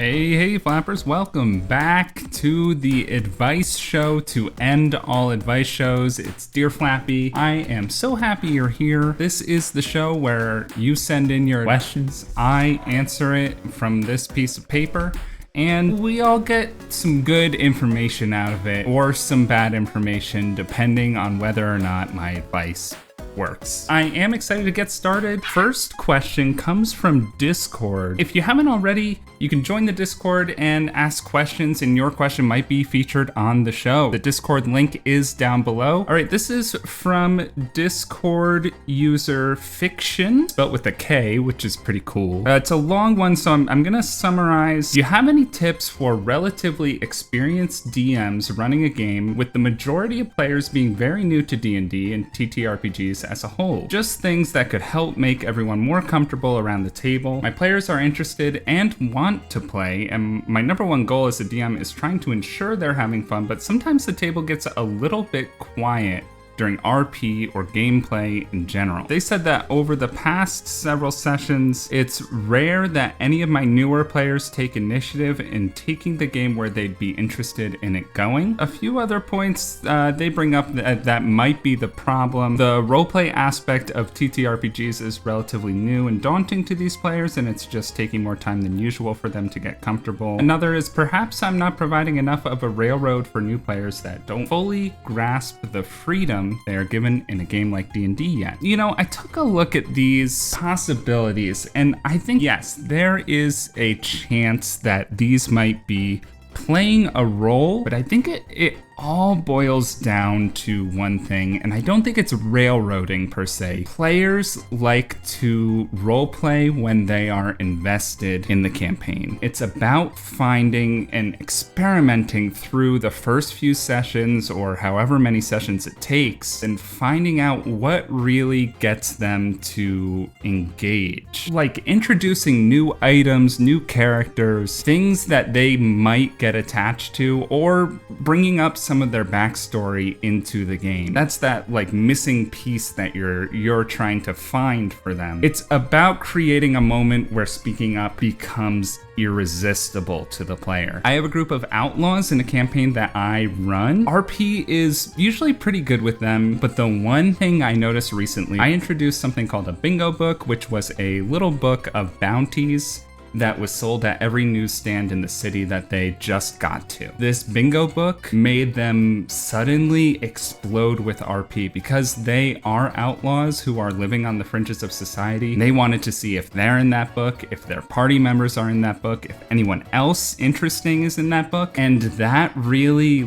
Hey, flappers, welcome back to the advice show to end all advice shows. It's Dear Flappy. I am so happy you're here. This is the show where you send in your questions, I answer it from this piece of paper, and we all get some good information out of it, or some bad information, depending on whether or not my advice works. I am excited to get started. First question comes from Discord. If you haven't already, you can join the Discord and ask questions, and your question might be featured on the show. The Discord link is down below. All right, this is from Discord user Fiction, spelled with a K, which is pretty cool. It's a long one, so I'm gonna summarize. Do you have any tips for relatively experienced DMs running a game with the majority of players being very new to D&D and TTRPGs as a whole? Just things that could help make everyone more comfortable around the table. My players are interested and want to play, and my number one goal as a DM is trying to ensure they're having fun, but sometimes the table gets a little bit quiet during RP or gameplay in general. They said that over the past several sessions, it's rare that any of my newer players take initiative in taking the game where they'd be interested in it going. A few other points they bring up that might be the problem. The roleplay aspect of TTRPGs is relatively new and daunting to these players, and it's just taking more time than usual for them to get comfortable. Another is perhaps I'm not providing enough of a railroad for new players that don't fully grasp the freedom they are given in a game like D&D yet. You know, I took a look at these possibilities, and I think, yes, there is a chance that these might be playing a role, but I think it all boils down to one thing, and I don't think it's railroading per se. Players like to roleplay when they are invested in the campaign. It's about finding and experimenting through the first few sessions, or however many sessions it takes, and finding out what really gets them to engage. Like introducing new items, new characters, things that they might get attached to, or bringing up some of their backstory into the game. That's that like missing piece that you're trying to find for them. It's about creating a moment where speaking up becomes irresistible to the player. I have a group of outlaws in a campaign that I run. RP is usually pretty good with them, but the one thing I noticed recently, I introduced something called a bingo book, which was a little book of bounties that was sold at every newsstand in the city that they just got to. This bingo book made them suddenly explode with RP because they are outlaws who are living on the fringes of society. They wanted to see if they're in that book, if their party members are in that book, if anyone else interesting is in that book, and that really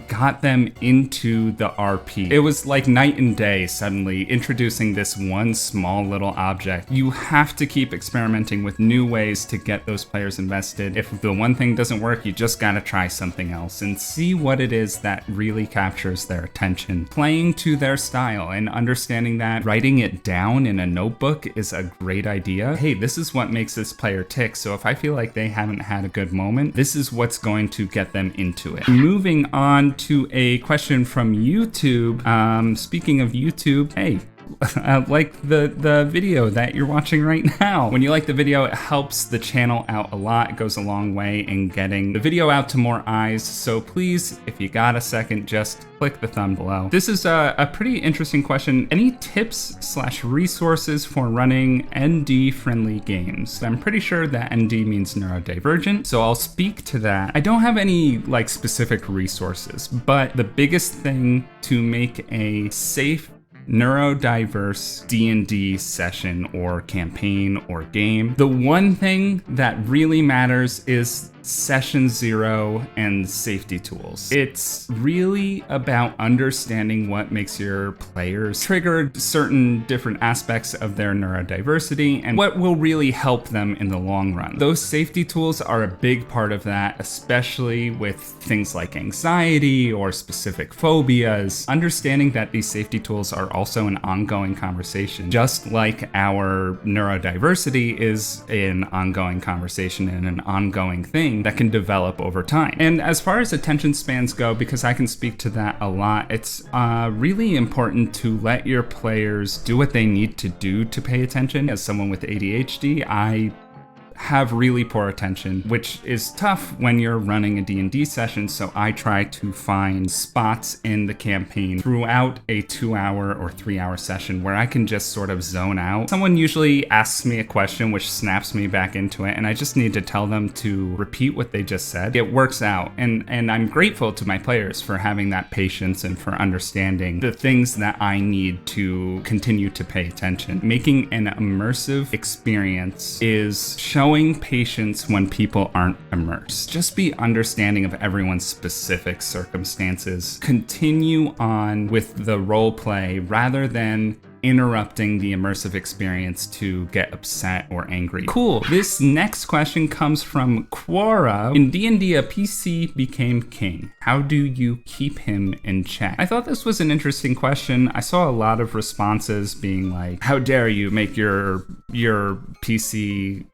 got them into the RP. It was like night and day suddenly introducing this one small little object. You have to keep experimenting with new ways to get those players invested. If the one thing doesn't work, you just gotta try something else and see what it is that really captures their attention. Playing to their style and understanding that writing it down in a notebook is a great idea. Hey, this is what makes this player tick, so if I feel like they haven't had a good moment, this is what's going to get them into it. Moving on to a question from YouTube. Speaking of YouTube, hey, like the video that you're watching right now. When you like the video, it helps the channel out a lot. It goes a long way in getting the video out to more eyes. So please, if you got a second, just click the thumb below. This is a pretty interesting question. Any tips/resources for running ND-friendly games? I'm pretty sure that ND means neurodivergent, so I'll speak to that. I don't have any specific resources, but the biggest thing to make a safe neurodiverse D&D session or campaign or game, the one thing that really matters is session 0 and safety tools. It's really about understanding what makes your players trigger certain different aspects of their neurodiversity and what will really help them in the long run. Those safety tools are a big part of that, especially with things like anxiety or specific phobias. Understanding that these safety tools are also an ongoing conversation, just like our neurodiversity is an ongoing conversation and an ongoing thing that can develop over time. And as far as attention spans go, because I can speak to that a lot, it's really important to let your players do what they need to do to pay attention. As someone with ADHD, I have really poor attention, which is tough when you're running a D&D session, so I try to find spots in the campaign throughout a 2-hour or 3-hour session where I can just sort of zone out. Someone usually asks me a question which snaps me back into it, and I just need to tell them to repeat what they just said. It works out, and I'm grateful to my players for having that patience and for understanding the things that I need to continue to pay attention. Making an immersive experience is showing patience when people aren't immersed. Just be understanding of everyone's specific circumstances. Continue on with the role play rather than interrupting the immersive experience to get upset or angry. Cool. This next question comes from Quora. In D&D, a PC became king. How do you keep him in check? I thought this was an interesting question. I saw a lot of responses being like, how dare you make your PC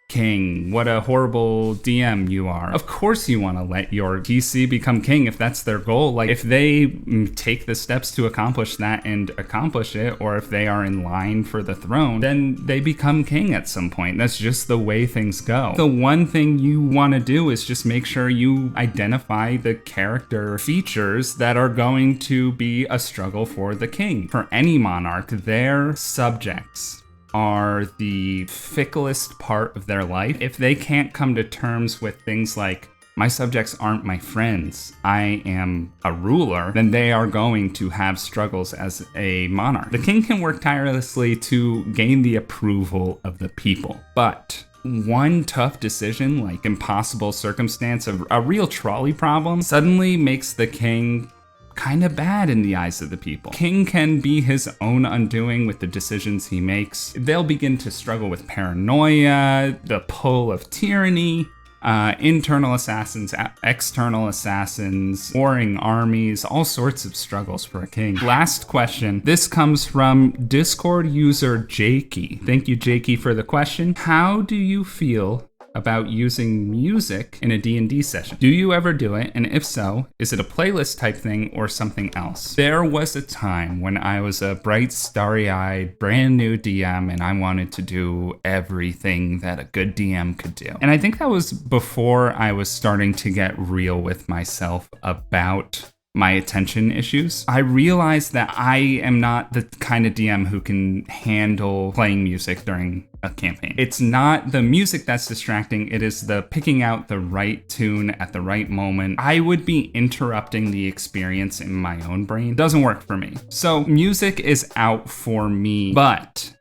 king, what a horrible DM you are. Of course you want to let your PC become king if that's their goal. Like, if they take the steps to accomplish that and accomplish it, or if they are in line for the throne, then they become king at some point. That's just the way things go. The one thing you want to do is just make sure you identify the character features that are going to be a struggle for the king. For any monarch, their subjects are the ficklest part of their life. If they can't come to terms with things like, my subjects aren't my friends, I am a ruler, then they are going to have struggles as a monarch. The king can work tirelessly to gain the approval of the people, but one tough decision, like impossible circumstance, a real trolley problem, suddenly makes the king kind of bad in the eyes of the people. King can be his own undoing with the decisions he makes. They'll begin to struggle with paranoia, the pull of tyranny, internal assassins, external assassins, warring armies, all sorts of struggles for a king. Last question. This comes from Discord user Jakey. Thank you, Jakey, for the question. How do you feel about using music in a D&D session? Do you ever do it? And if so, is it a playlist type thing or something else? There was a time when I was a bright, starry-eyed, brand new DM and I wanted to do everything that a good DM could do. And I think that was before I was starting to get real with myself about my attention issues. I realized that I am not the kind of DM who can handle playing music during a campaign. It's not the music that's distracting, it is the picking out the right tune at the right moment. I would be interrupting the experience in my own brain. Doesn't work for me. So music is out for me, but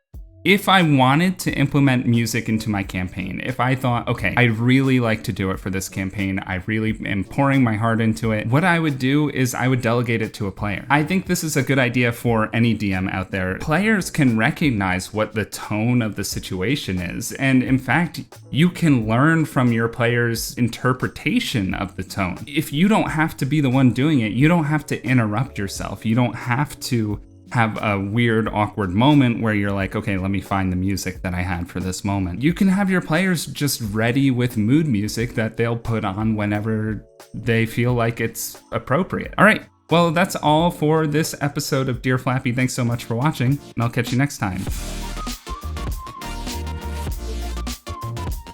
if I wanted to implement music into my campaign, if I thought, okay, I'd really like to do it for this campaign, I really am pouring my heart into it, what I would do is I would delegate it to a player. I think this is a good idea for any DM out there. Players can recognize what the tone of the situation is, and in fact, you can learn from your players' interpretation of the tone. If you don't have to be the one doing it, you don't have to interrupt yourself. You don't have to have a weird, awkward moment where you're like, okay, let me find the music that I had for this moment. You can have your players just ready with mood music that they'll put on whenever they feel like it's appropriate. All right, well, that's all for this episode of Dear Flappy. Thanks so much for watching, and I'll catch you next time.